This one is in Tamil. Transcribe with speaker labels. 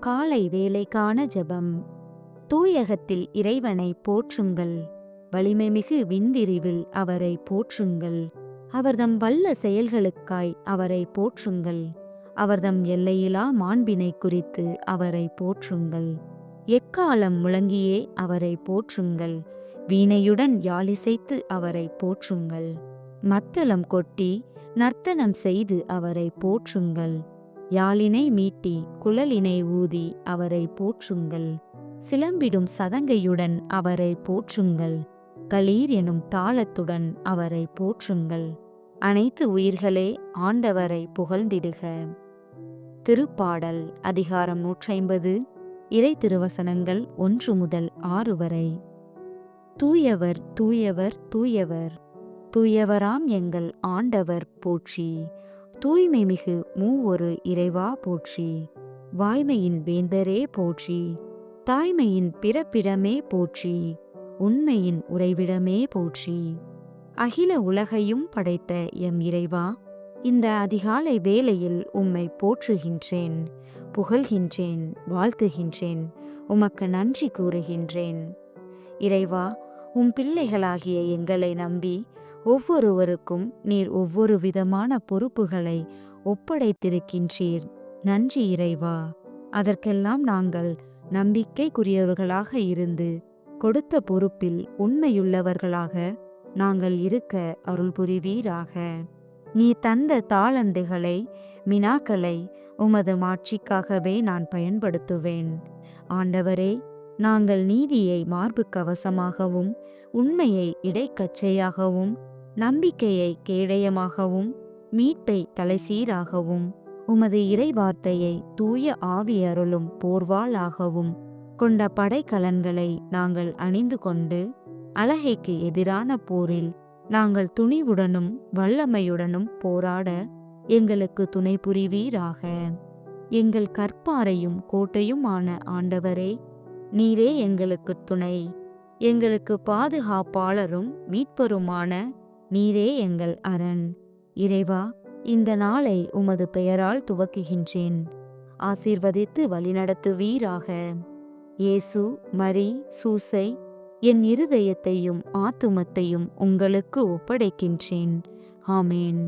Speaker 1: காலை வேளைக்கான ஜெபம். தூயகத்தில் இறைவனை போற்றுங்கள். வலிமைமிகு விண்திரிவில் அவரை போற்றுங்கள். அவர்தம் வல்ல செயல்களுக்காய் அவரை போற்றுங்கள். அவர்தம் எல்லையிலா மாண்பினை குறித்து அவரை போற்றுங்கள். எக்காலம் முழங்கியே அவரை போற்றுங்கள். வீணையுடன் யாழிசைத்து அவரை போற்றுங்கள். மத்தளம் கொட்டி நர்த்தனம் செய்து அவரை போற்றுங்கள். யாழினை மீட்டி குழலினை ஊதி அவரை போற்றுங்கள். சிலம்பிடும் சதங்கையுடன் அவரை போற்றுங்கள். கலீர் எனும் தாளத்துடன் அவரை போற்றுங்கள். அனைத்து உயிர்களே ஆண்டவரை புகழ்ந்திடுக. திருப்பாடல் அதிகாரம் 150. இறை திருவசனங்கள் 1 முதல் 6 வரை. தூயவர் தூயவர் தூயவர், தூயவராம் எங்கள் ஆண்டவர் போற்றி. தூய்மை மிகு மூவொரு இறைவா போற்றி. வாய்மையின் வேந்தரே போற்றி. தாய்மையின் பிறப்பிடமே போற்றி. உண்மையின் உறைவிடமே போற்றி. அகில உலகையும் படைத்த எம் இறைவா, இந்த அதிகாலை வேளையில் உம்மை போற்றுகின்றேன், புகழ்கின்றேன், வாழ்த்துகின்றேன், உமக்கு நன்றி கூறுகின்றேன். இறைவா, உம் பிள்ளைகளாகிய எங்களை நம்பி ஒவ்வொருவருக்கும் நீர் ஒவ்வொரு விதமான பொறுப்புகளை ஒப்படைத்திருக்கின்றீர். நன்றி இறைவா. அதற்கெல்லாம் நாங்கள் நம்பிக்கைக்குரியவர்களாக இருந்து கொடுத்த பொறுப்பில் உண்மையுள்ளவர்களாக நாங்கள் இருக்க அருள் புரிவீராக. நீ தந்த தாளந்துகளை, மினாக்களை உமது மாட்சிக்காகவே நான் பயன்படுத்துவேன். ஆண்டவரே, நாங்கள் நீதியை மார்பு கவசமாகவும், உண்மையை இடைக்கச்சையாகவும், நம்பிக்கையை கேடயமாகவும், மீட்பை தலைசீராகவும், உமது இறைவார்த்தையை தூய ஆவியருளும் போர்வாளாகவும் கொண்ட படைக்கலன்களை நாங்கள் அணிந்து கொண்டு, அலகைக்கு எதிரான போரில் நாங்கள் துணிவுடனும் வல்லமையுடனும் போராட எங்களுக்கு துணை புரிவீராக. எங்கள் கற்பாரையும் கோட்டையுமான ஆண்டவரே, நீரே எங்களுக்கு துணை. எங்களுக்கு பாதுகாப்பாளரும் மீட்பருமான நீரே எங்கள் அரண். இறைவா, இந்த நாளை உமது பெயரால் துவக்குகின்றேன். ஆசீர்வதித்து வழிநடத்துவீராக. இயேசு, மரி, சூசை, என் இருதயத்தையும் ஆத்துமத்தையும் உங்களுக்கு ஒப்படைக்கின்றேன். ஆமேன்.